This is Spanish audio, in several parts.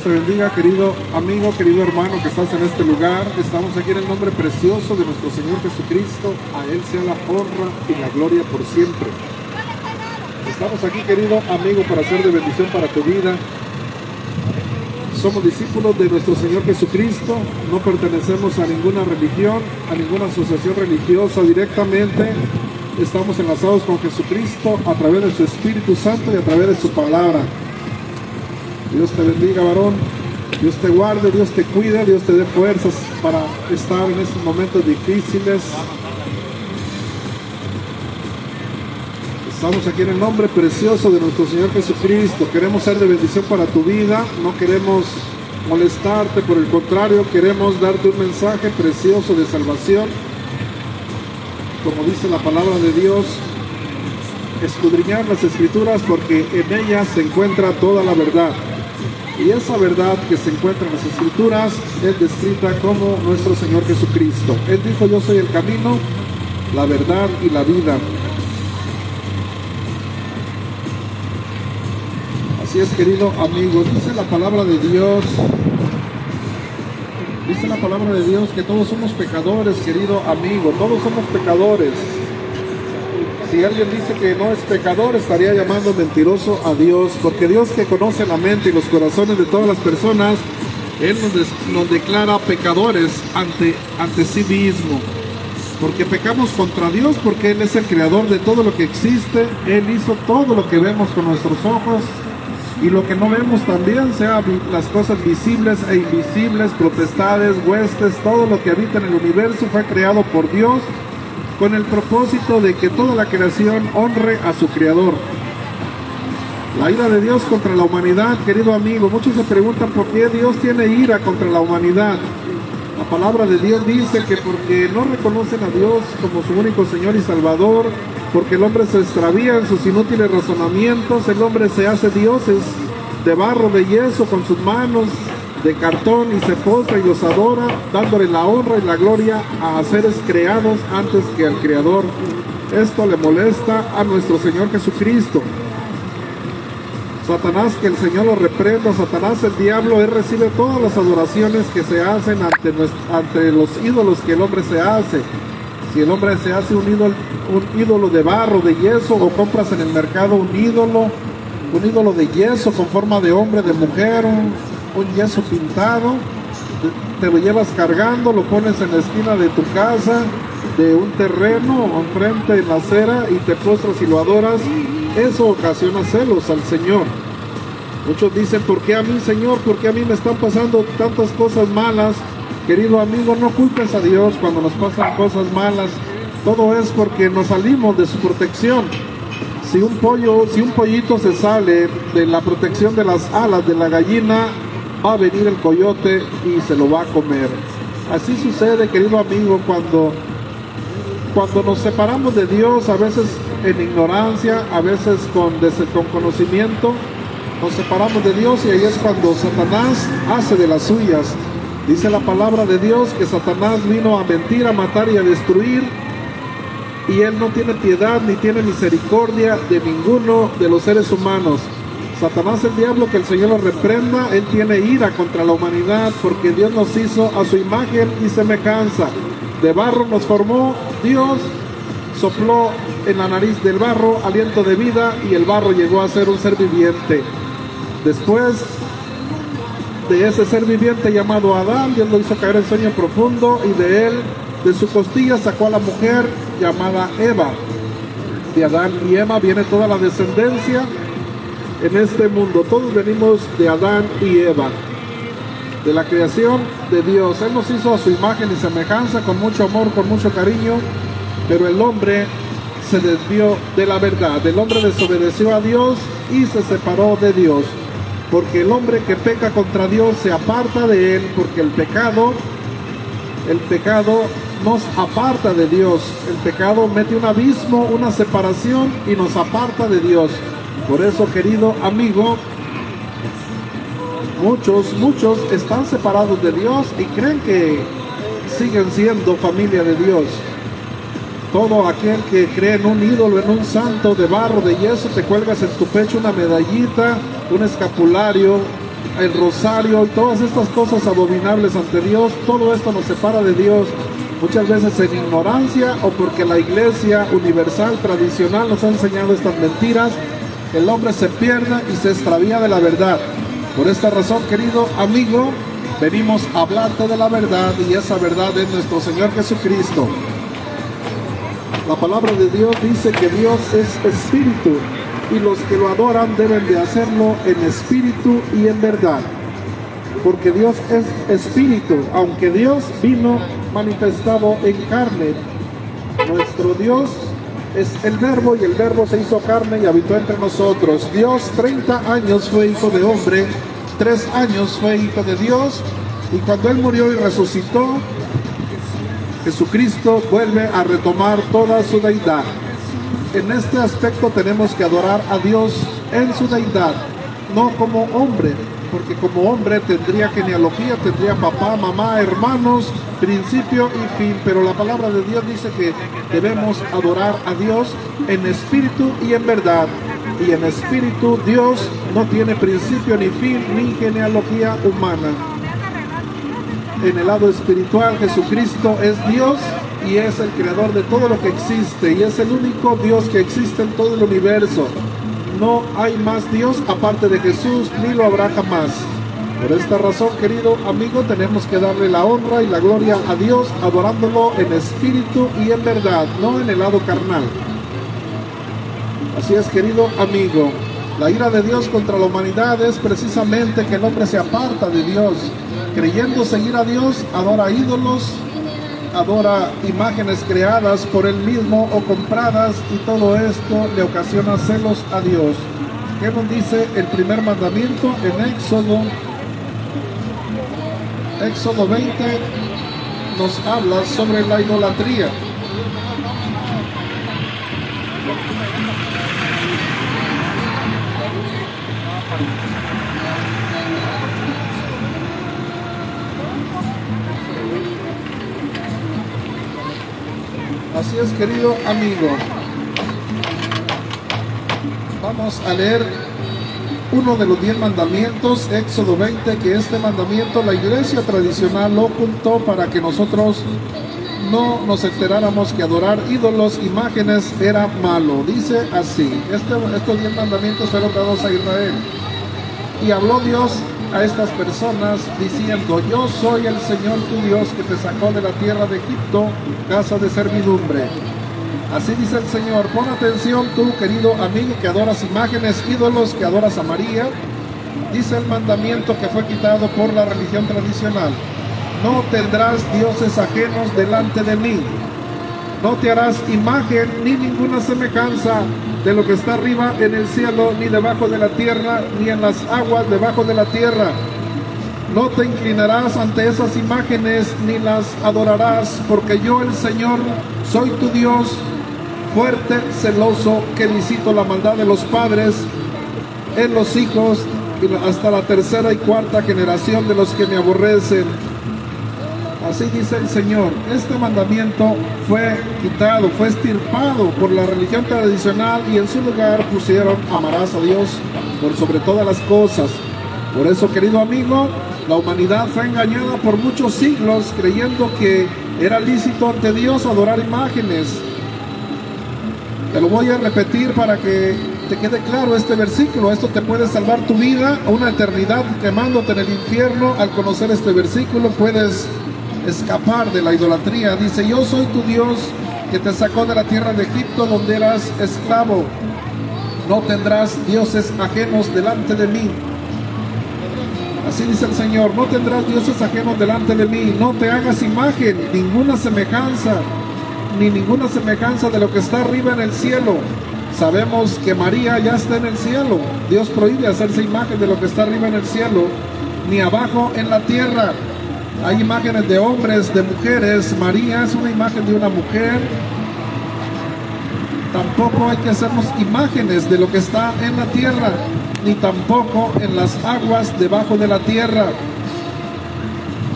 te bendiga, querido amigo, querido hermano que estás en este lugar. Estamos aquí en el nombre precioso de nuestro Señor Jesucristo. A Él sea la honra y la gloria por siempre. Estamos aquí, querido amigo, para ser de bendición para tu vida. Somos discípulos de nuestro Señor Jesucristo. No pertenecemos a ninguna religión, a ninguna asociación religiosa directamente. Estamos enlazados con Jesucristo a través de su Espíritu Santo y a través de su palabra. Dios te bendiga, varón. Dios te guarde, Dios te cuide, Dios te dé fuerzas para estar en estos momentos difíciles. Estamos aquí en el nombre precioso de nuestro Señor Jesucristo. Queremos ser de bendición para tu vida. No queremos molestarte, por el contrario, queremos darte un mensaje precioso de salvación. Como dice la palabra de Dios, escudriñar las Escrituras porque en ellas se encuentra toda la verdad. Y esa verdad que se encuentra en las Escrituras es descrita como nuestro Señor Jesucristo. Él dijo: yo soy el camino, la verdad y la vida. Así es, querido amigo, dice la palabra de Dios. Dice la palabra de Dios que todos somos pecadores, querido amigo, todos somos pecadores. Si alguien dice que no es pecador, estaría llamando mentiroso a Dios, porque Dios, que conoce la mente y los corazones de todas las personas, Él nos declara pecadores ante sí mismo. Porque pecamos contra Dios, porque Él es el creador de todo lo que existe. Él hizo todo lo que vemos con nuestros ojos y lo que no vemos también, sea las cosas visibles e invisibles, potestades, huestes, todo lo que habita en el universo fue creado por Dios, con el propósito de que toda la creación honre a su creador. La ira de Dios contra la humanidad, querido amigo, muchos se preguntan por qué Dios tiene ira contra la humanidad. La palabra de Dios dice que porque no reconocen a Dios como su único Señor y Salvador, porque el hombre se extravía en sus inútiles razonamientos, el hombre se hace dioses de barro, de yeso, con sus manos de cartón, y se postra y los adora, dándole la honra y la gloria a seres creados antes que al Creador. Esto le molesta a nuestro Señor Jesucristo. Satanás, que el Señor lo reprenda. Satanás, el diablo, él recibe todas las adoraciones que se hacen ante los ídolos que el hombre se hace. Si el hombre se hace un ídolo de barro, de yeso, o compras en el mercado un ídolo de yeso con forma de hombre, de mujer, un yeso pintado, te lo llevas cargando, lo pones en la esquina de tu casa, de un terreno, enfrente en la acera, y te postras y lo adoras. Eso ocasiona celos al Señor. Muchos dicen: ¿por qué a mí, Señor? ¿Por qué a mí me están pasando tantas cosas malas? Querido amigo, no culpes a Dios cuando nos pasan cosas malas. Todo es porque nos salimos de su protección. Si un pollito se sale de la protección de las alas de la gallina, va a venir el coyote y se lo va a comer. Así sucede, querido amigo, cuando nos separamos de Dios, a veces en ignorancia, a veces con conocimiento, nos separamos de Dios, y ahí es cuando Satanás hace de las suyas. Dice la palabra de Dios que Satanás vino a mentir, a matar y a destruir, y él no tiene piedad ni tiene misericordia de ninguno de los seres humanos. Satanás, el diablo, que el Señor lo reprenda, él tiene ira contra la humanidad, porque Dios nos hizo a su imagen y semejanza. De barro nos formó Dios, sopló en la nariz del barro aliento de vida, y el barro llegó a ser un ser viviente. Después de ese ser viviente llamado Adán, Dios lo hizo caer en sueño profundo, y de su costilla sacó a la mujer llamada Eva. De Adán y Eva viene toda la descendencia en este mundo. Todos venimos de Adán y Eva, de la creación de Dios. Él nos hizo a su imagen y semejanza, con mucho amor, con mucho cariño, pero el hombre se desvió de la verdad. El hombre desobedeció a Dios y se separó de Dios, porque el hombre que peca contra Dios se aparta de Él, porque el pecado nos aparta de Dios. El pecado mete un abismo, una separación, y nos aparta de Dios. Por eso, querido amigo, muchos están separados de Dios y creen que siguen siendo familia de Dios. Todo aquel que cree en un ídolo, en un santo de barro, de yeso, te cuelgas en tu pecho una medallita, un escapulario, el rosario y todas estas cosas abominables ante Dios, todo esto nos separa de Dios, muchas veces en ignorancia o porque la iglesia universal tradicional nos ha enseñado estas mentiras. El hombre se pierde y se extravía de la verdad. Por esta razón, querido amigo, venimos a hablarte de la verdad, y esa verdad es nuestro Señor Jesucristo. La palabra de Dios dice que Dios es espíritu, y los que lo adoran deben de hacerlo en espíritu y en verdad, porque Dios es espíritu. Aunque Dios vino manifestado en carne, nuestro Dios es el Verbo, y el Verbo se hizo carne y habitó entre nosotros. Dios 30 años fue hijo de hombre, 3 años fue hijo de Dios, y cuando Él murió y resucitó, Jesucristo vuelve a retomar toda su deidad. En este aspecto tenemos que adorar a Dios en su deidad, no como hombre, porque como hombre tendría genealogía, tendría papá, mamá, hermanos, principio y fin, pero la palabra de Dios dice que debemos adorar a Dios en espíritu y en verdad. Y en espíritu Dios no tiene principio ni fin ni genealogía humana. En el lado espiritual, Jesucristo es Dios y es el creador de todo lo que existe, y es el único Dios que existe en todo el universo. No hay más Dios aparte de Jesús, ni lo habrá jamás. Por esta razón, querido amigo, tenemos que darle la honra y la gloria a Dios, adorándolo en espíritu y en verdad, no en el lado carnal. Así es, querido amigo, la ira de Dios contra la humanidad es precisamente que el hombre se aparta de Dios. Creyendo seguir a Dios, adora ídolos, adora imágenes creadas por él mismo o compradas, y todo esto le ocasiona celos a Dios. ¿Qué nos dice el primer mandamiento en Éxodo 20? Nos habla sobre la idolatría. Así es, querido amigo. Vamos a leer uno de los 10 mandamientos, Éxodo 20, que este mandamiento la iglesia tradicional lo ocultó para que nosotros no nos enteráramos que adorar ídolos, imágenes, era malo. Dice así, estos 10 mandamientos fueron dados a Israel. Y habló Dios a estas personas diciendo: yo soy el Señor tu Dios, que te sacó de la tierra de Egipto, casa de servidumbre. Así dice el Señor. Pon atención tú, querido amigo, que adoras imágenes, ídolos, que adoras a María. Dice el mandamiento que fue quitado por la religión tradicional: no tendrás dioses ajenos delante de mí. No te harás imagen ni ninguna semejanza de lo que está arriba en el cielo, ni debajo de la tierra, ni en las aguas debajo de la tierra. No te inclinarás ante esas imágenes, ni las adorarás, porque yo, el Señor, soy tu Dios, fuerte, celoso, que visito la maldad de los padres en los hijos, y hasta la tercera y cuarta generación de los que me aborrecen. Así dice el Señor. Este mandamiento fue quitado, fue extirpado por la religión tradicional, y en su lugar pusieron: amarás a Dios por sobre todas las cosas. Por eso, querido amigo, la humanidad fue engañada por muchos siglos creyendo que era lícito ante Dios adorar imágenes. Te lo voy a repetir para que te quede claro este versículo. Esto te puede salvar tu vida a una eternidad quemándote en el infierno. Al conocer este versículo puedes escapar de la idolatría. Dice: yo soy tu Dios, que te sacó de la tierra de Egipto, donde eras esclavo. No tendrás dioses ajenos delante de mí. Así dice el Señor: no tendrás dioses ajenos delante de mí. No te hagas imagen, ninguna semejanza, ni ninguna semejanza de lo que está arriba en el cielo. Sabemos que María ya está en el cielo. Dios prohíbe hacerse imagen de lo que está arriba en el cielo, ni abajo en la tierra. Hay imágenes de hombres, de mujeres. María es una imagen de una mujer. Tampoco hay que hacernos imágenes de lo que está en la tierra, ni tampoco en las aguas debajo de la tierra.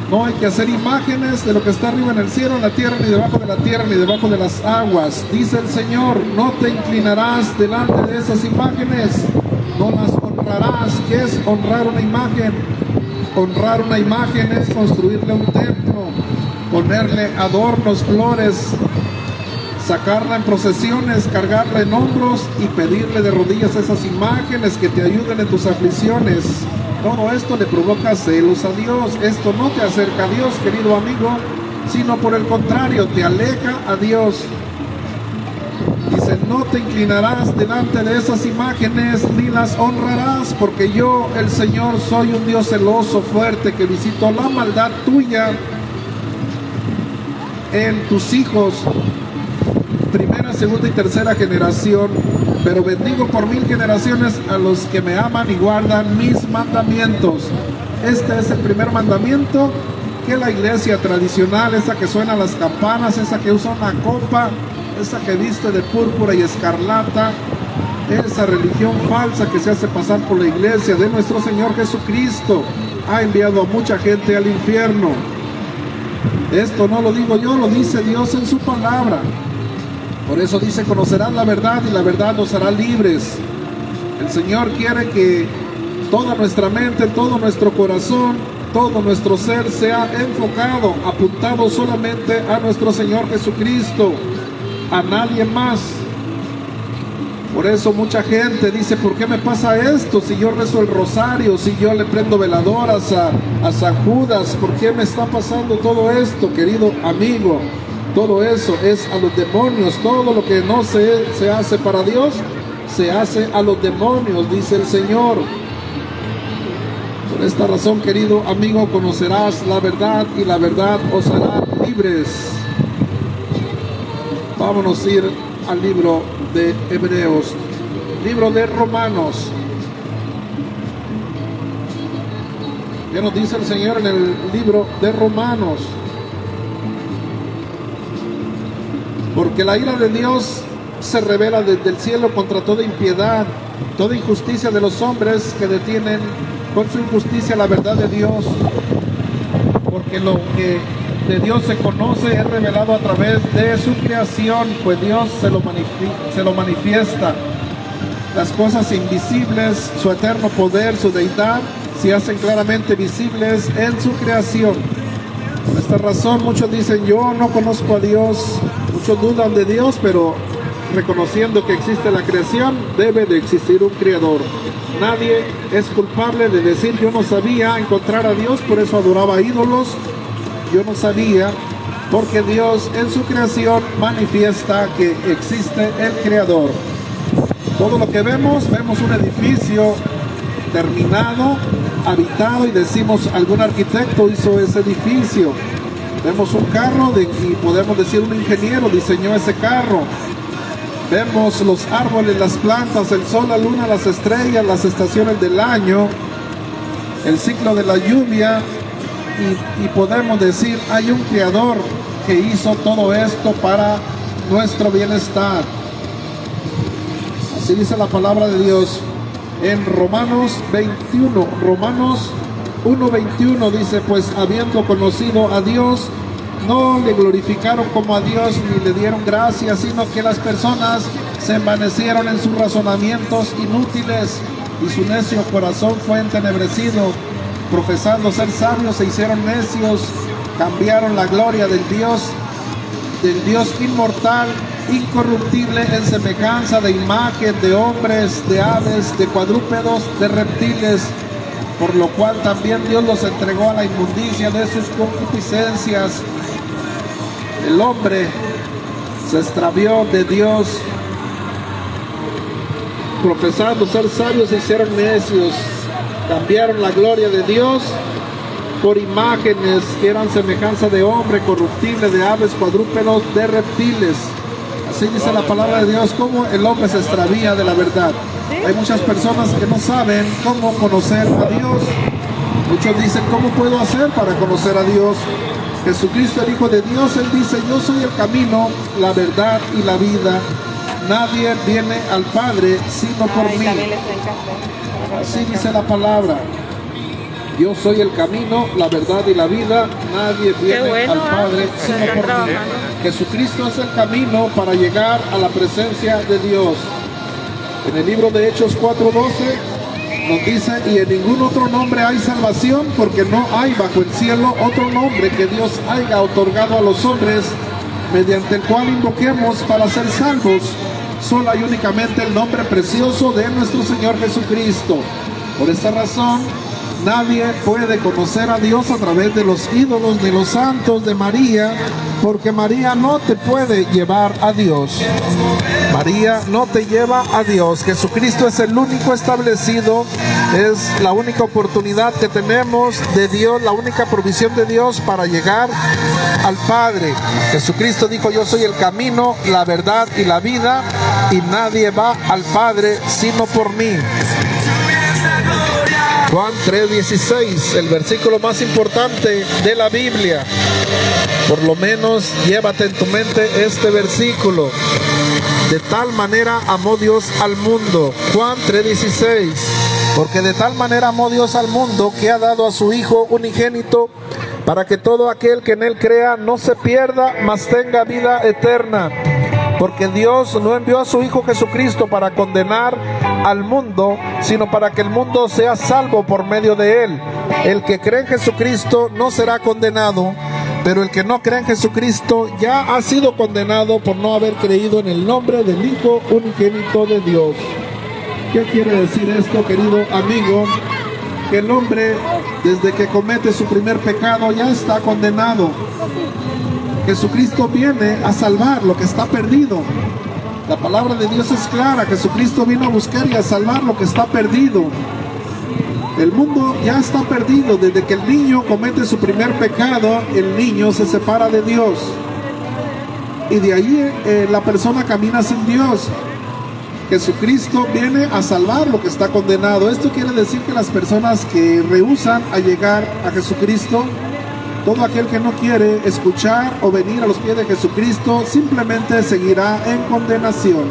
No hay que hacer imágenes de lo que está arriba en el cielo, en la tierra, ni debajo de la tierra, ni debajo de las aguas. Dice el Señor: no te inclinarás delante de esas imágenes, no las honrarás. honrarás. ¿Qué es honrar una imagen? Honrar una imagen es construirle un templo, ponerle adornos, flores, sacarla en procesiones, cargarla en hombros y pedirle de rodillas esas imágenes que te ayuden en tus aflicciones. Todo esto le provoca celos a Dios. Esto no te acerca a Dios, querido amigo, sino por el contrario, te aleja a Dios. Dice, no te inclinarás delante de esas imágenes ni las honrarás, porque yo, el Señor, soy un Dios celoso, fuerte, que visito la maldad tuya en tus hijos, primera, segunda y tercera generación, pero bendigo por 1000 generaciones a los que me aman y guardan mis mandamientos. Este es el primer mandamiento que la iglesia tradicional, esa que suena las campanas, esa que usa una copa, esa que viste de púrpura y escarlata, esa religión falsa que se hace pasar por la iglesia de nuestro Señor Jesucristo, ha enviado a mucha gente al infierno. Esto no lo digo yo, lo dice Dios en su palabra. Por eso dice, conocerán la verdad y la verdad nos hará libres. El Señor quiere que toda nuestra mente, todo nuestro corazón, todo nuestro ser sea enfocado, apuntado solamente a nuestro Señor Jesucristo, a nadie más. Por eso mucha gente dice, ¿por qué me pasa esto? Si yo rezo el rosario, si yo le prendo veladoras a San Judas, ¿por qué me está pasando todo esto, querido amigo? Todo eso es a los demonios. Todo lo que no se hace para Dios, se hace a los demonios, dice el Señor. Por esta razón, querido amigo, conocerás la verdad y la verdad os hará libres. Vámonos a ir al libro de Hebreos, libro de Romanos. ¿Qué nos dice el Señor en el libro de Romanos? Porque la ira de Dios se revela desde el cielo contra toda impiedad, toda injusticia de los hombres que detienen con su injusticia la verdad de Dios. Porque lo que de Dios se conoce es revelado a través de su creación, pues Dios se lo manifiesta. Las cosas invisibles, su eterno poder, su deidad, se hacen claramente visibles en su creación. Por esta razón muchos dicen, yo no conozco a Dios. Muchos dudan de Dios, pero reconociendo que existe la creación, debe de existir un creador. Nadie es culpable de decir, yo no sabía encontrar a Dios, por eso adoraba ídolos. Yo no sabía, porque Dios en su creación manifiesta que existe el creador. Todo lo que vemos un edificio terminado, habitado, y decimos, algún arquitecto hizo ese edificio. Vemos un carro y podemos decir un ingeniero diseñó ese carro. Vemos los árboles, las plantas, el sol, la luna, las estrellas, las estaciones del año, el ciclo de la lluvia, y podemos decir, hay un creador que hizo todo esto para nuestro bienestar. Así dice la palabra de Dios en Romanos 21, Romanos 1:21 dice, pues habiendo conocido a Dios, no le glorificaron como a Dios ni le dieron gracias, sino que las personas se envanecieron en sus razonamientos inútiles y su necio corazón fue entenebrecido. Profesando ser sabios se hicieron necios, cambiaron la gloria del Dios inmortal, incorruptible, en semejanza de imagen de hombres, de aves, de cuadrúpedos, de reptiles, por lo cual también Dios los entregó a la inmundicia de sus concupiscencias. El hombre se extravió de Dios, profesando ser sabios se hicieron necios, cambiaron la gloria de Dios por imágenes que eran semejanza de hombre, corruptible, de aves, cuadrúpedos, de reptiles. Así dice la palabra de Dios, cómo el hombre se extravía de la verdad. Hay muchas personas que no saben cómo conocer a Dios. Muchos dicen, ¿cómo puedo hacer para conocer a Dios? Jesucristo, el Hijo de Dios, Él dice, yo soy el camino, la verdad y la vida. Nadie viene al Padre sino por mí. Así dice la palabra. Yo soy el camino, la verdad y la vida. Nadie viene al Padre sino por mí. Jesucristo es el camino para llegar a la presencia de Dios. En el libro de Hechos 4:12 nos dice, y en ningún otro nombre hay salvación, porque no hay bajo el cielo otro nombre que Dios haya otorgado a los hombres, mediante el cual invoquemos para ser salvos. Solo hay únicamente el nombre precioso de nuestro Señor Jesucristo. Por esta razón, nadie puede conocer a Dios a través de los ídolos, de los santos, de María, porque María no te puede llevar a Dios. María no te lleva a Dios. Jesucristo es el único establecido, es la única oportunidad que tenemos de Dios, la única provisión de Dios para llegar al Padre. Jesucristo dijo: yo soy el camino, la verdad y la vida, y nadie va al Padre sino por mí. Juan 3:16, el versículo más importante de la Biblia. Por lo menos llévate en tu mente este versículo. De tal manera amó Dios al mundo. Juan 3:16. Porque de tal manera amó Dios al mundo, que ha dado a su Hijo unigénito, para que todo aquel que en él crea no se pierda, mas tenga vida eterna. Porque Dios no envió a su Hijo Jesucristo para condenar al mundo, sino para que el mundo sea salvo por medio de él. El que cree en Jesucristo no será condenado, pero el que no cree en Jesucristo ya ha sido condenado por no haber creído en el nombre del Hijo unigénito de Dios. ¿Qué quiere decir esto, querido amigo? Que el hombre, desde que comete su primer pecado, ya está condenado. Jesucristo viene a salvar lo que está perdido. La palabra de Dios es clara. Jesucristo vino a buscar y a salvar lo que está perdido. El mundo ya está perdido. Desde que el niño comete su primer pecado, el niño se separa de Dios. Y de ahí la persona camina sin Dios. Jesucristo viene a salvar lo que está condenado. Esto quiere decir que las personas que rehúsan a llegar a Jesucristo, todo aquel que no quiere escuchar o venir a los pies de Jesucristo, simplemente seguirá en condenación.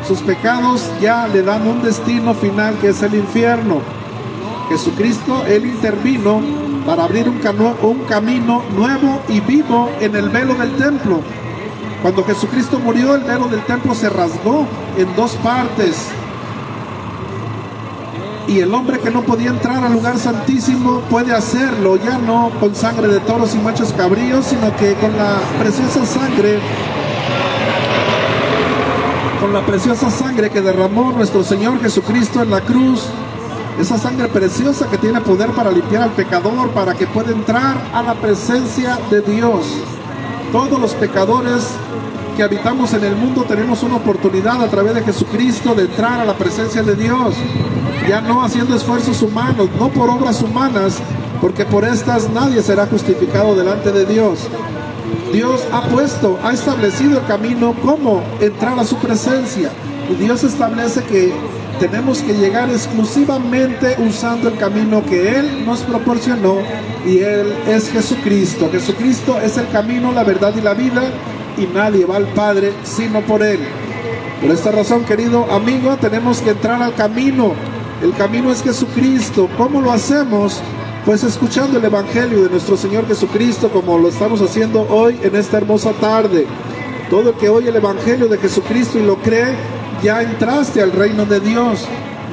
Sus pecados ya le dan un destino final, que es el infierno. Jesucristo, Él intervino para abrir un camino nuevo y vivo en el velo del templo. Cuando Jesucristo murió, el velo del templo se rasgó en dos partes. Y el hombre que no podía entrar al lugar santísimo puede hacerlo, ya no con sangre de toros y machos cabríos, sino que con la preciosa sangre que derramó nuestro Señor Jesucristo en la cruz. Esa sangre preciosa que tiene poder para limpiar al pecador, para que pueda entrar a la presencia de Dios. Todos los pecadores que habitamos en el mundo tenemos una oportunidad a través de Jesucristo de entrar a la presencia de Dios, ya no haciendo esfuerzos humanos, no por obras humanas, porque por estas nadie será justificado delante de Dios. Dios ha establecido el camino cómo entrar a su presencia, y Dios establece que tenemos que llegar exclusivamente usando el camino que Él nos proporcionó, y Él es Jesucristo. Jesucristo es el camino, la verdad y la vida, y nadie va al Padre sino por Él. Por esta razón, querido amigo, tenemos que entrar al camino. El camino es Jesucristo. ¿Cómo lo hacemos? Pues escuchando el Evangelio de nuestro Señor Jesucristo, como lo estamos haciendo hoy en esta hermosa tarde. Todo el que oye el Evangelio de Jesucristo y lo cree, ya entraste al reino de Dios.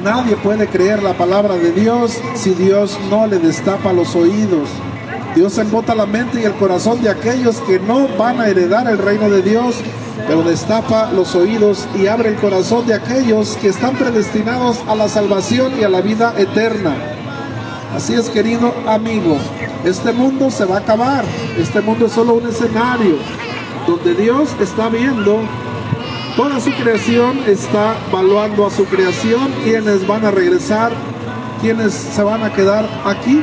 Nadie puede creer la palabra de Dios si Dios no le destapa los oídos. Dios embota la mente y el corazón de aquellos que no van a heredar el reino de Dios, pero destapa los oídos y abre el corazón de aquellos que están predestinados a la salvación y a la vida eterna. Así es, querido amigo, este mundo se va a acabar. Este mundo es solo un escenario donde Dios está viendo toda su creación, está evaluando a su creación, quienes van a regresar, quienes se van a quedar aquí,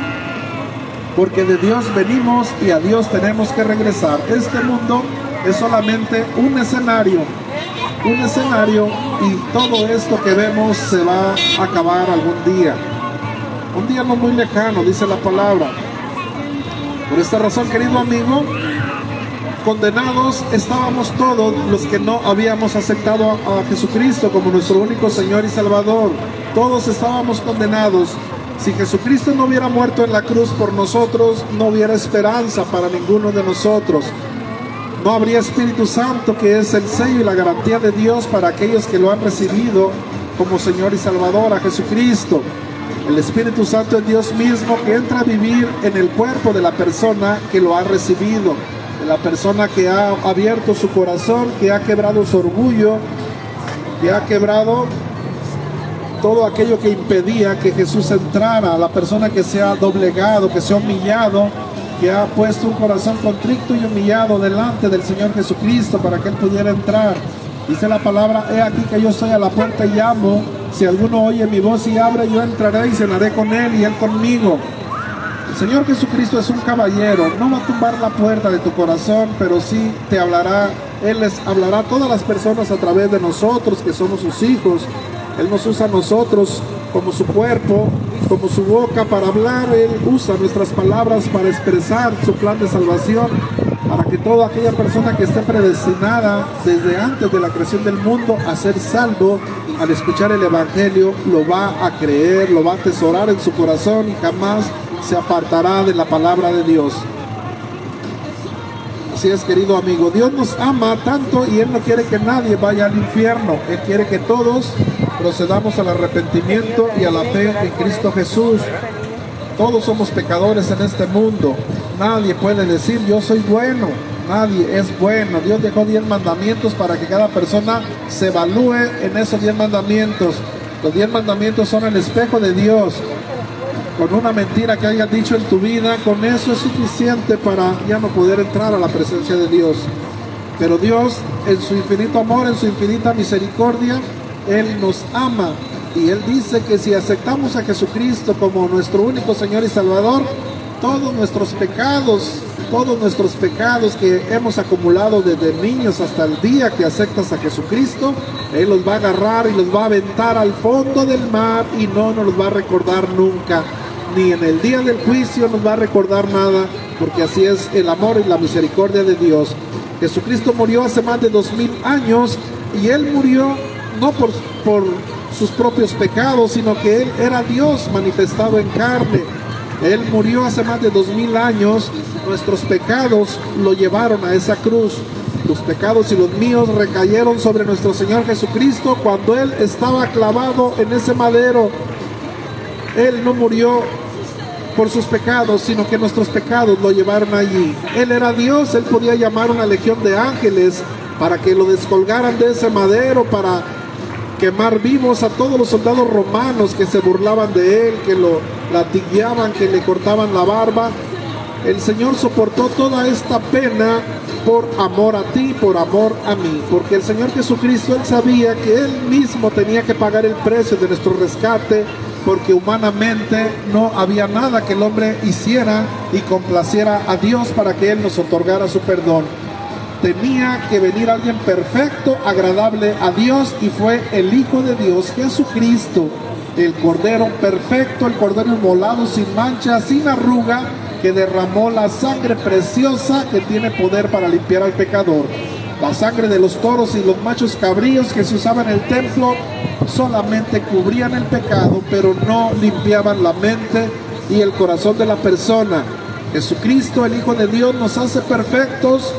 porque de Dios venimos y a Dios tenemos que regresar. Este mundo es solamente un escenario, y todo esto que vemos se va a acabar algún día. Un día no muy lejano, dice la palabra. Por esta razón, querido amigo, condenados estábamos todos los que no habíamos aceptado a Jesucristo como nuestro único Señor y Salvador. Todos estábamos condenados. Si Jesucristo no hubiera muerto en la cruz por nosotros, no hubiera esperanza para ninguno de nosotros. No habría Espíritu Santo, que es el sello y la garantía de Dios para aquellos que lo han recibido como Señor y Salvador, a Jesucristo. El Espíritu Santo es Dios mismo que entra a vivir en el cuerpo de la persona que lo ha recibido, de la persona que ha abierto su corazón, que ha quebrado su orgullo, que ha quebrado todo aquello que impedía que Jesús entrara, a la persona que se ha doblegado, que se ha humillado, que ha puesto un corazón contrito y humillado delante del Señor Jesucristo para que Él pudiera entrar. Dice la palabra: he aquí que yo estoy a la puerta y llamo. Si alguno oye mi voz y abre, yo entraré y cenaré con él y él conmigo. El Señor Jesucristo es un caballero. No va a tumbar la puerta de tu corazón, pero sí te hablará. Él les hablará a todas las personas a través de nosotros, que somos sus hijos. Él nos usa a nosotros como su cuerpo, como su boca para hablar. Él usa nuestras palabras para expresar su plan de salvación, para que toda aquella persona que esté predestinada desde antes de la creación del mundo a ser salvo, al escuchar el Evangelio, lo va a creer, lo va a atesorar en su corazón y jamás se apartará de la palabra de Dios. Así es, querido amigo, Dios nos ama tanto y Él no quiere que nadie vaya al infierno. Él quiere que todos procedamos al arrepentimiento y a la fe en Cristo Jesús. Todos somos pecadores en este mundo. Nadie puede decir yo soy bueno. Nadie es bueno. Dios dejó 10 mandamientos para que cada persona se evalúe en esos 10 mandamientos. Los 10 mandamientos son el espejo de Dios. Con una mentira que hayas dicho en tu vida, con eso es suficiente para ya no poder entrar a la presencia de Dios. Pero Dios, en su infinito amor, en su infinita misericordia, Él nos ama. Y Él dice que si aceptamos a Jesucristo como nuestro único Señor y Salvador, todos nuestros pecados que hemos acumulado desde niños hasta el día que aceptas a Jesucristo, Él los va a agarrar y los va a aventar al fondo del mar y no nos los va a recordar nunca. Ni en el día del juicio nos va a recordar nada, porque así es el amor y la misericordia de Dios. Jesucristo murió hace más de 2000 años y Él murió no por sus propios pecados, sino que Él era Dios manifestado en carne. Él murió hace más de 2000 años. Nuestros pecados lo llevaron a esa cruz. Tus pecados y los míos recayeron sobre nuestro Señor Jesucristo cuando Él estaba clavado en ese madero. Él no murió por sus pecados, sino que nuestros pecados lo llevaron allí. Él era Dios. Él podía llamar una legión de ángeles para que lo descolgaran de ese madero, para quemar vivos a todos los soldados romanos que se burlaban de Él, que lo latigueaban, que le cortaban la barba. El Señor soportó toda esta pena por amor a ti, por amor a mí, porque el Señor Jesucristo, Él sabía que Él mismo tenía que pagar el precio de nuestro rescate, porque humanamente no había nada que el hombre hiciera y complaciera a Dios para que Él nos otorgara su perdón. Tenía que venir alguien perfecto, agradable a Dios, y fue el Hijo de Dios, Jesucristo, el Cordero perfecto, el Cordero inmolado, sin mancha, sin arruga, que derramó la sangre preciosa que tiene poder para limpiar al pecador. La sangre de los toros y los machos cabríos que se usaban en el templo solamente cubrían el pecado, pero no limpiaban la mente y el corazón de la persona. Jesucristo, el Hijo de Dios, nos hace perfectos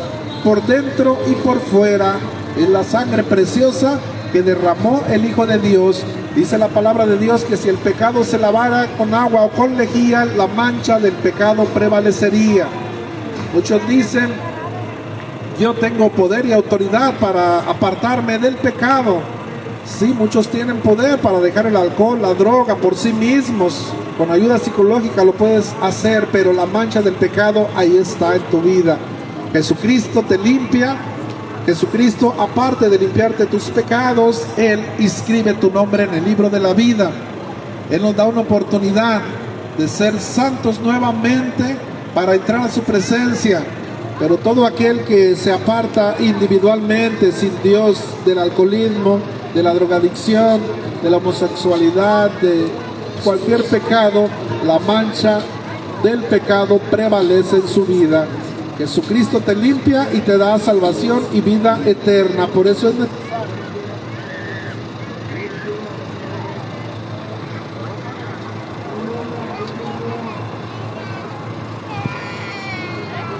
por dentro y por fuera. Es la sangre preciosa que derramó el Hijo de Dios. Dice la palabra de Dios que si el pecado se lavara con agua o con lejía, la mancha del pecado prevalecería. Muchos dicen: yo tengo poder y autoridad para apartarme del pecado. Sí, muchos tienen poder para dejar el alcohol, la droga por sí mismos. Con ayuda psicológica lo puedes hacer, pero la mancha del pecado ahí está en tu vida. Jesucristo te limpia. Jesucristo, aparte de limpiarte tus pecados, Él inscribe tu nombre en el libro de la vida. Él nos da una oportunidad de ser santos nuevamente para entrar a su presencia. Pero todo aquel que se aparta individualmente, sin Dios, del alcoholismo, de la drogadicción, de la homosexualidad, de cualquier pecado, la mancha del pecado prevalece en su vida. Jesucristo te limpia y te da salvación y vida eterna. Por eso es necesario.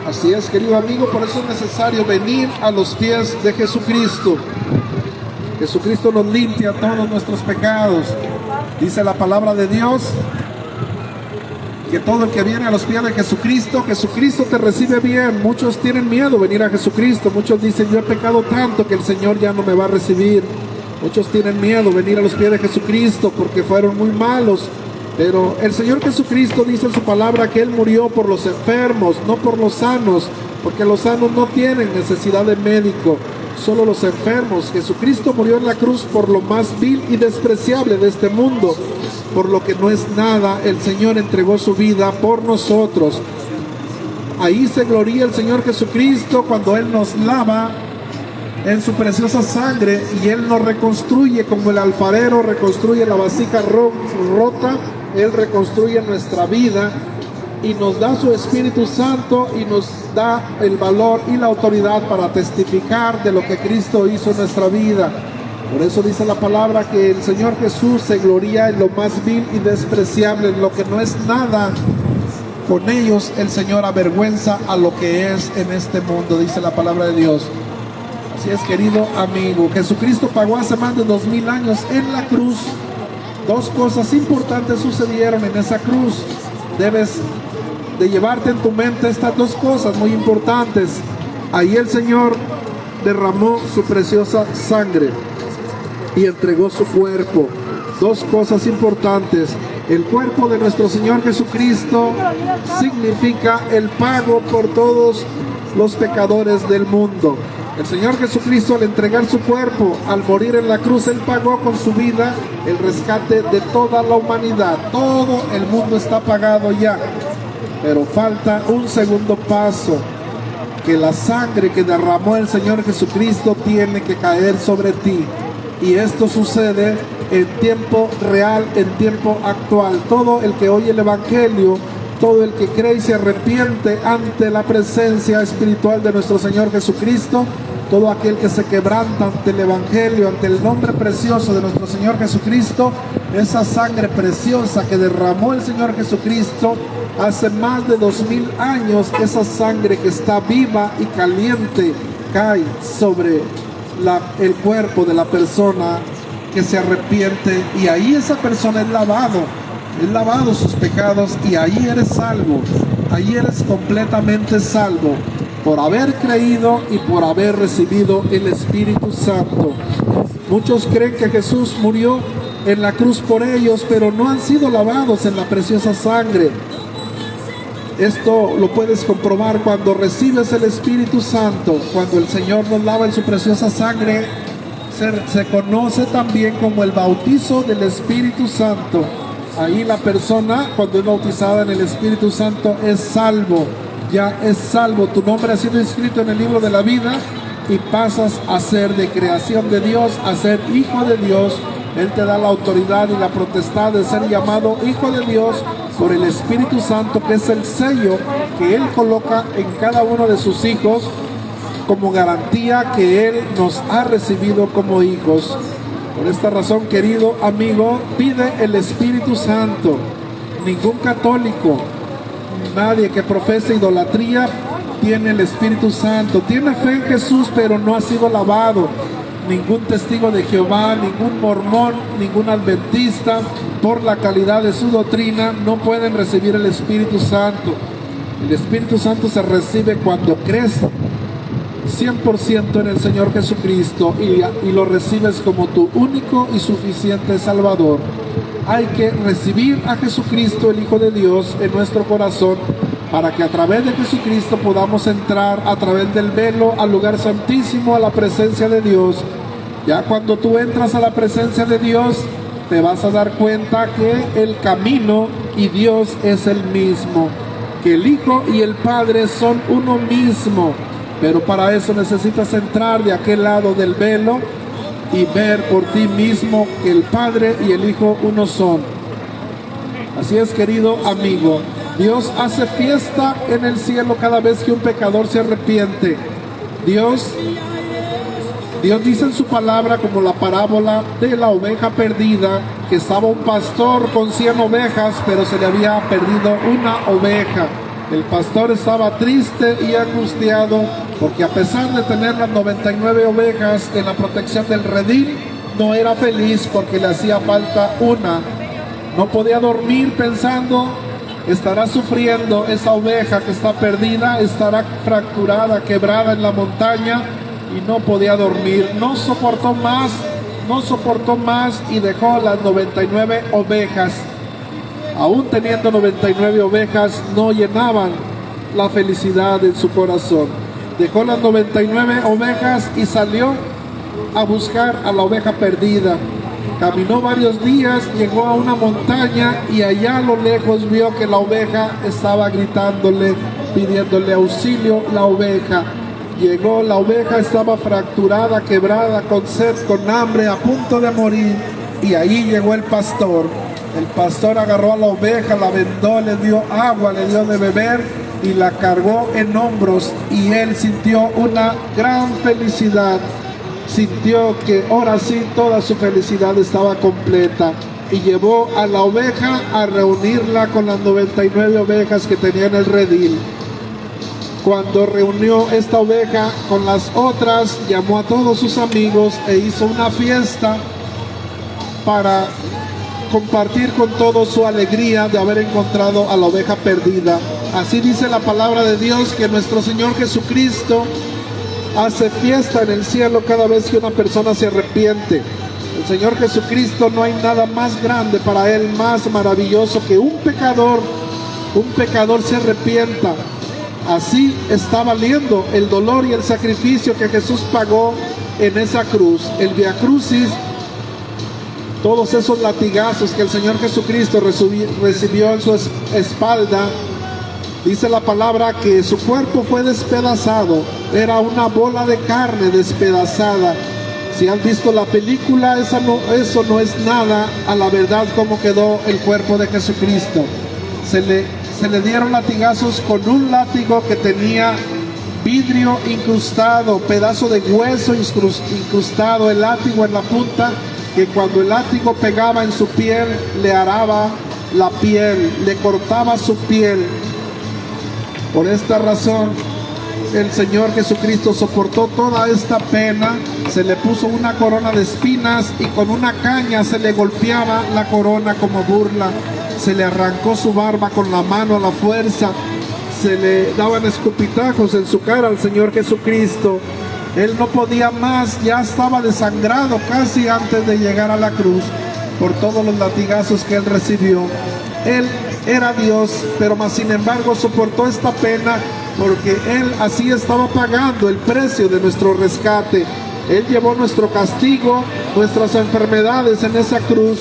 Así es, querido amigo, por eso es necesario venir a los pies de Jesucristo. Jesucristo nos limpia todos nuestros pecados. Dice la palabra de Dios que todo el que viene a los pies de Jesucristo, Jesucristo te recibe bien. Muchos tienen miedo venir a Jesucristo. Muchos dicen, yo he pecado tanto que el Señor ya no me va a recibir. Muchos tienen miedo venir a los pies de Jesucristo porque fueron muy malos. Pero el Señor Jesucristo dice en su palabra que Él murió por los enfermos, no por los sanos, porque los sanos no tienen necesidad de médico, solo los enfermos. Jesucristo murió en la cruz por lo más vil y despreciable de este mundo, por lo que no es nada. El Señor entregó su vida por nosotros. Ahí se gloría el Señor Jesucristo cuando Él nos lava en su preciosa sangre y Él nos reconstruye como el alfarero reconstruye la vasija rota. Él reconstruye nuestra vida y nos da su Espíritu Santo y nos da el valor y la autoridad para testificar de lo que Cristo hizo en nuestra vida. Por eso dice la palabra que el Señor Jesús se gloria en lo más vil y despreciable, en lo que no es nada. Con ellos el Señor avergüenza a lo que es en este mundo, dice la palabra de Dios. Así es, querido amigo, Jesucristo pagó hace más de 2000 años en la cruz. Dos cosas importantes sucedieron en esa cruz. Debes de llevarte en tu mente estas dos cosas muy importantes. Ahí el Señor derramó su preciosa sangre y entregó su cuerpo. Dos cosas importantes. El cuerpo de nuestro Señor Jesucristo significa el pago por todos los pecadores del mundo. El Señor Jesucristo, al entregar su cuerpo, al morir en la cruz, Él pagó con su vida el rescate de toda la humanidad. Todo el mundo está pagado ya, pero falta un segundo paso, que la sangre que derramó el Señor Jesucristo tiene que caer sobre ti. Y esto sucede en tiempo real, en tiempo actual. Todo el que oye el Evangelio, todo el que cree y se arrepiente ante la presencia espiritual de nuestro Señor Jesucristo, todo aquel que se quebranta ante el Evangelio, ante el nombre precioso de nuestro Señor Jesucristo, esa sangre preciosa que derramó el Señor Jesucristo hace más de 2000 años, esa sangre que está viva y caliente, cae sobre el cuerpo de la persona que se arrepiente, y ahí esa persona es lavado sus pecados, y ahí eres salvo, ahí eres completamente salvo, por haber creído y por haber recibido el Espíritu Santo. Muchos creen que Jesús murió en la cruz por ellos, pero no han sido lavados en la preciosa sangre. Esto lo puedes comprobar cuando recibes el Espíritu Santo. Cuando el Señor nos lava en su preciosa sangre, se conoce también como el bautizo del Espíritu Santo. Ahí la persona, cuando es bautizada en el Espíritu Santo, es salvo. Ya es salvo. Tu nombre ha sido inscrito en el libro de la vida y pasas a ser de creación de Dios, a ser hijo de Dios. Él te da la autoridad y la potestad de ser llamado hijo de Dios por el Espíritu Santo, que es el sello que Él coloca en cada uno de sus hijos como garantía que Él nos ha recibido como hijos. Por esta razón, querido amigo, pide el Espíritu Santo. Ningún católico, nadie que profese idolatría tiene el Espíritu Santo. Tiene fe en Jesús, pero no ha sido lavado. Ningún testigo de Jehová, ningún mormón, ningún adventista, por la calidad de su doctrina, no pueden recibir el Espíritu Santo. El Espíritu Santo se recibe cuando crees 100% en el Señor Jesucristo y lo recibes como tu único y suficiente Salvador. Hay que recibir a Jesucristo, el Hijo de Dios, en nuestro corazón, para que a través de Jesucristo podamos entrar a través del velo al lugar santísimo, a la presencia de Dios. Ya cuando tú entras a la presencia de Dios, te vas a dar cuenta que el camino y Dios es el mismo, que el Hijo y el Padre son uno mismo. Pero para eso necesitas entrar de aquel lado del velo y ver por ti mismo que el Padre y el Hijo uno son. Así es, querido amigo, Dios hace fiesta en el cielo cada vez que un pecador se arrepiente. Dios dice en su palabra, como la parábola de la oveja perdida, que estaba un pastor con 100 ovejas, pero se le había perdido una oveja. El pastor estaba triste y angustiado porque, a pesar de tener las 99 ovejas en la protección del redil, no era feliz porque le hacía falta una. No podía dormir pensando, estará sufriendo esa oveja que está perdida, estará fracturada, quebrada en la montaña, y no podía dormir. No soportó más y dejó las 99 ovejas. Aún teniendo 99 ovejas, no llenaban la felicidad en su corazón. Dejó las 99 ovejas y salió a buscar a la oveja perdida. Caminó varios días, llegó a una montaña y allá a lo lejos vio que la oveja estaba gritándole, pidiéndole auxilio. La oveja llegó, la oveja estaba fracturada, quebrada, con sed, con hambre, a punto de morir, y ahí llegó el pastor. El pastor agarró a la oveja, la vendó, le dio agua, le dio de beber y la cargó en hombros, y él sintió una gran felicidad. Sintió que ahora sí toda su felicidad estaba completa, y llevó a la oveja a reunirla con las 99 ovejas que tenía en el redil. Cuando reunió esta oveja con las otras, llamó a todos sus amigos e hizo una fiesta para compartir con todos su alegría de haber encontrado a la oveja perdida. Así dice la palabra de Dios, que nuestro Señor Jesucristo hace fiesta en el cielo cada vez que una persona se arrepiente. El Señor Jesucristo, no hay nada más grande para Él, más maravilloso que un pecador se arrepienta. Así está valiendo el dolor y el sacrificio que Jesús pagó en esa cruz. El Via Crucis, todos esos latigazos que el Señor Jesucristo recibió en su espalda, dice la palabra que su cuerpo fue despedazado, era una bola de carne despedazada. Si han visto la película, eso no es nada a la verdad como quedó el cuerpo de Jesucristo. Se le dieron latigazos con un látigo que tenía vidrio incrustado, pedazo de hueso incrustado, el látigo en la punta, que cuando el látigo pegaba en su piel, le araba la piel, le cortaba su piel. Por esta razón, el Señor Jesucristo soportó toda esta pena. Se le puso una corona de espinas y con una caña se le golpeaba la corona como burla. Se le arrancó su barba con la mano a la fuerza. Se le daban escupitajos en su cara al Señor Jesucristo. Él no podía más, ya estaba desangrado casi antes de llegar a la cruz por todos los latigazos que él recibió. Él era Dios, pero más sin embargo soportó esta pena porque Él así estaba pagando el precio de nuestro rescate. Él llevó nuestro castigo, nuestras enfermedades en esa cruz,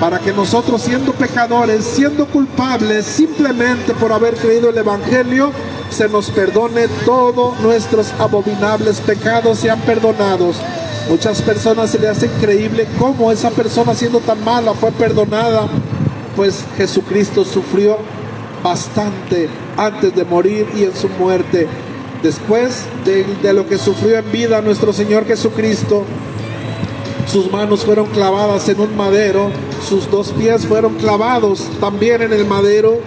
para que nosotros, siendo pecadores, siendo culpables, simplemente por haber creído el Evangelio, se nos perdone todos nuestros abominables pecados, sean perdonados. Muchas personas se le hace increíble cómo esa persona, siendo tan mala, fue perdonada. Pues Jesucristo sufrió bastante antes de morir y en su muerte. Después de lo que sufrió en vida nuestro Señor Jesucristo, sus manos fueron clavadas en un madero, sus 2 pies fueron clavados también en el madero.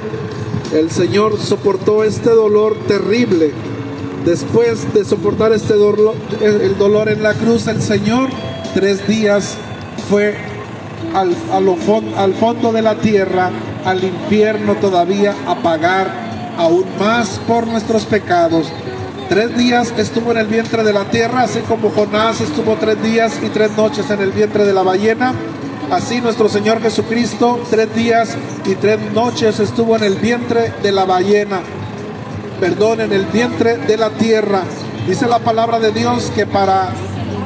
El Señor soportó este dolor terrible. Después de soportar este dolor, el dolor en la cruz, el Señor 3 días fue al fondo de la tierra, al infierno todavía, a pagar aún más por nuestros pecados. 3 días estuvo en el vientre de la tierra, así como Jonás estuvo 3 días y 3 noches en el vientre de la ballena. Así nuestro Señor Jesucristo 3 días y 3 noches estuvo en el vientre de la ballena, en el vientre de la tierra. Dice la palabra de Dios que para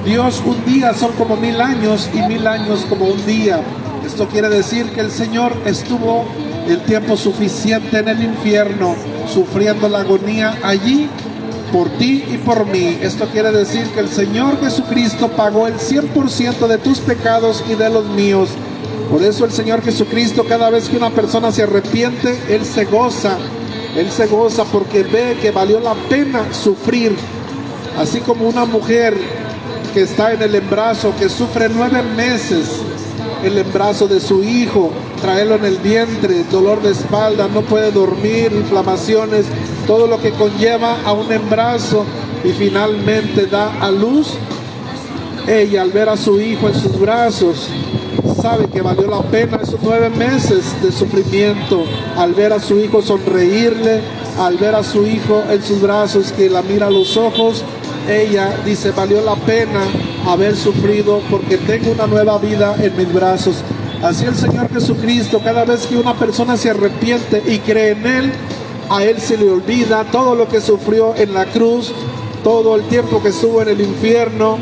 Dios un día son como 1000 años y 1000 años como un día. Esto quiere decir que el Señor estuvo el tiempo suficiente en el infierno, sufriendo la agonía allí por ti y por mí. Esto quiere decir que el Señor Jesucristo pagó el 100% de tus pecados y de los míos. Por eso el Señor Jesucristo, cada vez que una persona se arrepiente, Él se goza porque ve que valió la pena sufrir. Así como una mujer que está en el embarazo, que sufre 9 meses el embarazo de su hijo, traerlo en el vientre, dolor de espalda, no puede dormir, inflamaciones, todo lo que conlleva a un embarazo, y finalmente da a luz. Ella, al ver a su hijo en sus brazos, sabe que valió la pena esos 9 meses de sufrimiento al ver a su hijo sonreírle, al ver a su hijo en sus brazos, que la mira a los ojos. Ella dice, valió la pena haber sufrido porque tengo una nueva vida en mis brazos. Así el Señor Jesucristo, cada vez que una persona se arrepiente y cree en Él, a Él se le olvida todo lo que sufrió en la cruz, todo el tiempo que estuvo en el infierno,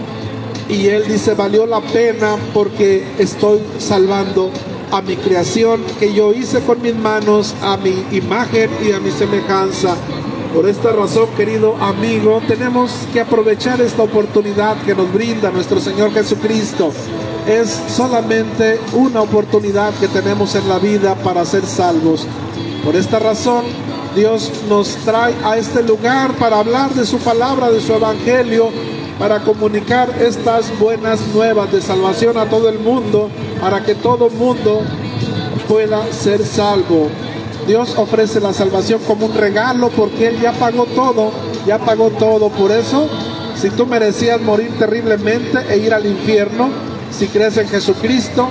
y Él dice, valió la pena porque estoy salvando a mi creación que yo hice con mis manos, a mi imagen y a mi semejanza. Por esta razón, querido amigo, tenemos que aprovechar esta oportunidad que nos brinda nuestro Señor Jesucristo. Es solamente una oportunidad que tenemos en la vida para ser salvos. Por esta razón, Dios nos trae a este lugar para hablar de su palabra, de su evangelio, para comunicar estas buenas nuevas de salvación a todo el mundo, para que todo el mundo pueda ser salvo. Dios ofrece la salvación como un regalo porque Él ya pagó todo, ya pagó todo. Por eso, si tú merecías morir terriblemente e ir al infierno, si crees en Jesucristo,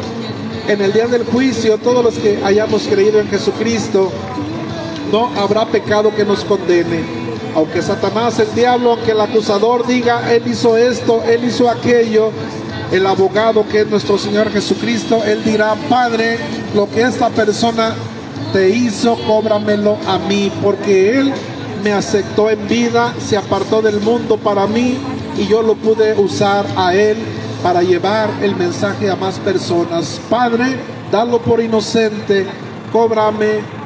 en el día del juicio, todos los que hayamos creído en Jesucristo, no habrá pecado que nos condene. Aunque Satanás, el diablo, aunque el acusador diga, Él hizo esto, Él hizo aquello, el abogado que es nuestro Señor Jesucristo, Él dirá, Padre, lo que esta persona te hizo, cóbramelo a mí, porque Él me aceptó en vida, se apartó del mundo para mí y yo lo pude usar a Él para llevar el mensaje a más personas. Padre, dalo por inocente, cóbrame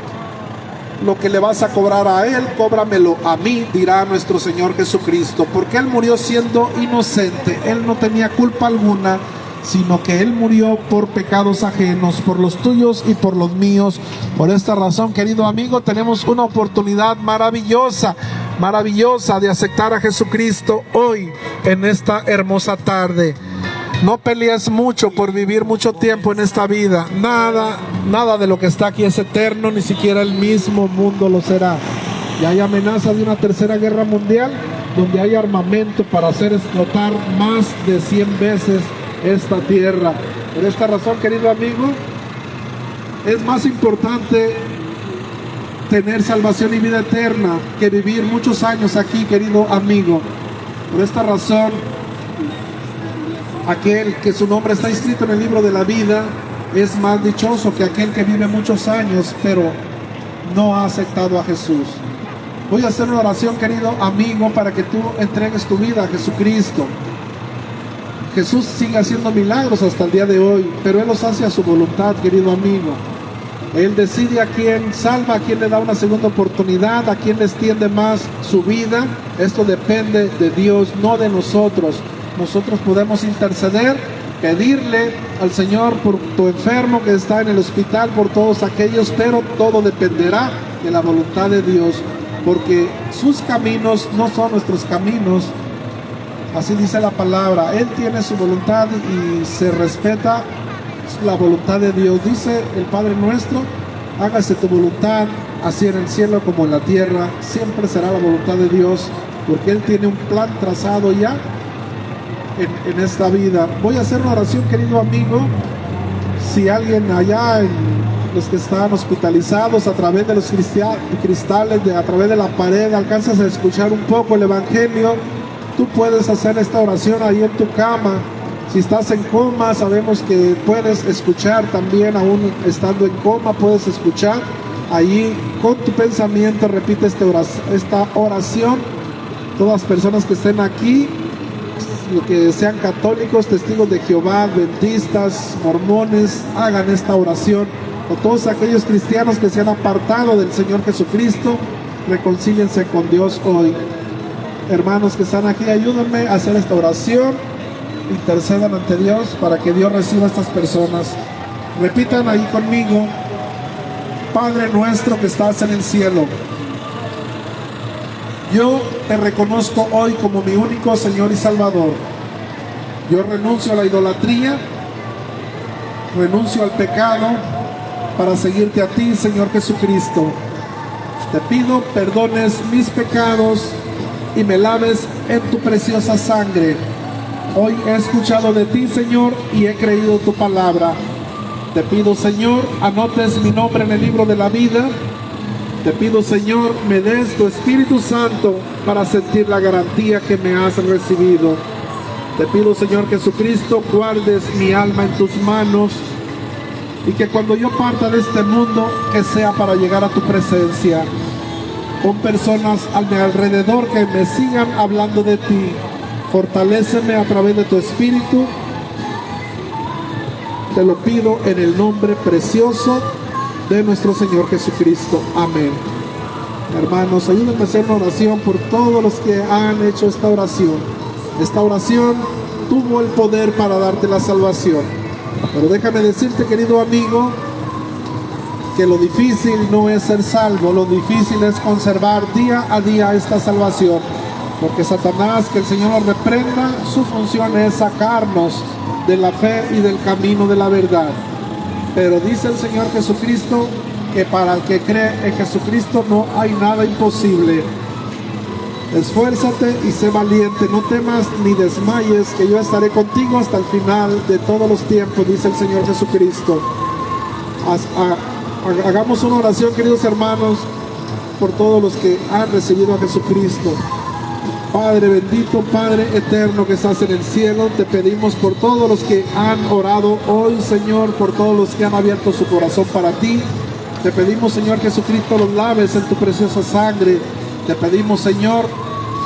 lo que le vas a cobrar a Él, cóbramelo a mí, dirá nuestro Señor Jesucristo, porque Él murió siendo inocente. Él no tenía culpa alguna, sino que Él murió por pecados ajenos, por los tuyos y por los míos. Por esta razón, querido amigo, tenemos una oportunidad maravillosa de aceptar a Jesucristo hoy, en esta hermosa tarde. No pelees mucho por vivir mucho tiempo en esta vida. Nada de lo que está aquí es eterno, ni siquiera el mismo mundo lo será. Y hay amenaza de una tercera guerra mundial, donde hay armamento para hacer explotar más de 100 veces esta tierra. Por esta razón, querido amigo, es más importante tener salvación y vida eterna que vivir muchos años aquí, querido amigo. Por esta razón, aquel que su nombre está escrito en el libro de la vida es más dichoso que aquel que vive muchos años pero no ha aceptado a Jesús. Voy a hacer una oración, querido amigo, para que tú entregues tu vida a Jesucristo. Jesús sigue haciendo milagros hasta el día de hoy, pero Él los hace a su voluntad, querido amigo. Él decide a quién salva, a quién le da una segunda oportunidad, a quién le extiende más su vida. Esto depende de Dios, no de nosotros. Nosotros podemos interceder, pedirle al Señor por tu enfermo que está en el hospital, por todos aquellos, pero todo dependerá de la voluntad de Dios, porque sus caminos no son nuestros caminos. Así dice la palabra. Él tiene su voluntad y se respeta la voluntad de Dios. Dice el Padre nuestro, hágase tu voluntad, así en el cielo como en la tierra. Siempre será la voluntad de Dios, porque Él tiene un plan trazado ya en esta vida. Voy a hacer una oración, querido amigo. Si alguien allá, los que están hospitalizados, a través de los cristales, a través de la pared, alcanzas a escuchar un poco el evangelio, tú puedes hacer esta oración ahí en tu cama. Si estás en coma, sabemos que puedes escuchar también, aún estando en coma, puedes escuchar. Allí con tu pensamiento repite esta oración. Todas las personas que estén aquí, que sean católicos, testigos de Jehová, adventistas, mormones, hagan esta oración. O todos aquellos cristianos que se han apartado del Señor Jesucristo, reconcíliense con Dios hoy. Hermanos que están aquí, ayúdenme a hacer esta oración. Intercedan ante Dios para que Dios reciba a estas personas. Repitan ahí conmigo: Padre nuestro que estás en el cielo, yo te reconozco hoy como mi único Señor y Salvador. Yo renuncio a la idolatría, renuncio al pecado para seguirte a ti, Señor Jesucristo. Te pido perdones mis pecados y me laves en tu preciosa sangre. Hoy he escuchado de ti, Señor, y he creído tu palabra. Te pido, Señor, anotes mi nombre en el libro de la vida. Te pido, Señor, me des tu Espíritu Santo para sentir la garantía que me has recibido. Te pido, Señor Jesucristo, guardes mi alma en tus manos y que cuando yo parta de este mundo, que sea para llegar a tu presencia, con personas a mi alrededor que me sigan hablando de ti. Fortaléceme a través de tu Espíritu. Te lo pido en el nombre precioso de nuestro Señor Jesucristo. Amén. Hermanos, ayúdenme a hacer una oración por todos los que han hecho esta oración. Esta oración tuvo el poder para darte la salvación. Pero déjame decirte, querido amigo, que lo difícil no es ser salvo, lo difícil es conservar día a día esta salvación. Porque Satanás, que el Señor lo reprenda, su función es sacarnos de la fe y del camino de la verdad. Pero dice el Señor Jesucristo que para el que cree en Jesucristo no hay nada imposible. Esfuérzate y sé valiente, no temas ni desmayes, que yo estaré contigo hasta el final de todos los tiempos, dice el Señor Jesucristo. Hagamos una oración, queridos hermanos, por todos los que han recibido a Jesucristo. Padre bendito, Padre eterno que estás en el cielo, te pedimos por todos los que han orado hoy, Señor, por todos los que han abierto su corazón para ti. Te pedimos, Señor Jesucristo, los laves en tu preciosa sangre. Te pedimos, Señor,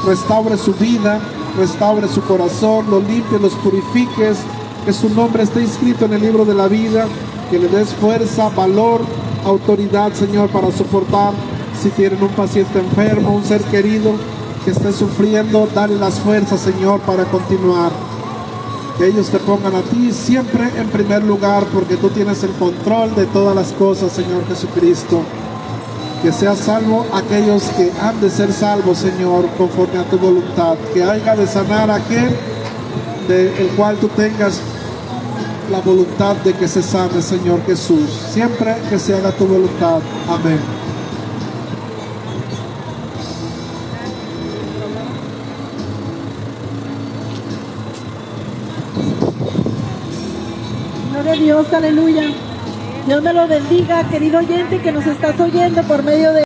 restaure su vida, restaure su corazón, los limpies, los purifiques, que su nombre esté inscrito en el libro de la vida, que le des fuerza, valor, autoridad, Señor, para soportar si tienen un paciente enfermo, un ser querido que esté sufriendo, dale las fuerzas, Señor, para continuar. Que ellos te pongan a ti siempre en primer lugar, porque tú tienes el control de todas las cosas, Señor Jesucristo. Que sea salvo aquellos que han de ser salvos, Señor, conforme a tu voluntad. Que haya de sanar a aquel del cual tú tengas la voluntad de que se sane, Señor Jesús. Siempre que se haga tu voluntad. Amén. Gloria a Dios, aleluya. Dios me lo bendiga, querido oyente que nos estás oyendo por medio de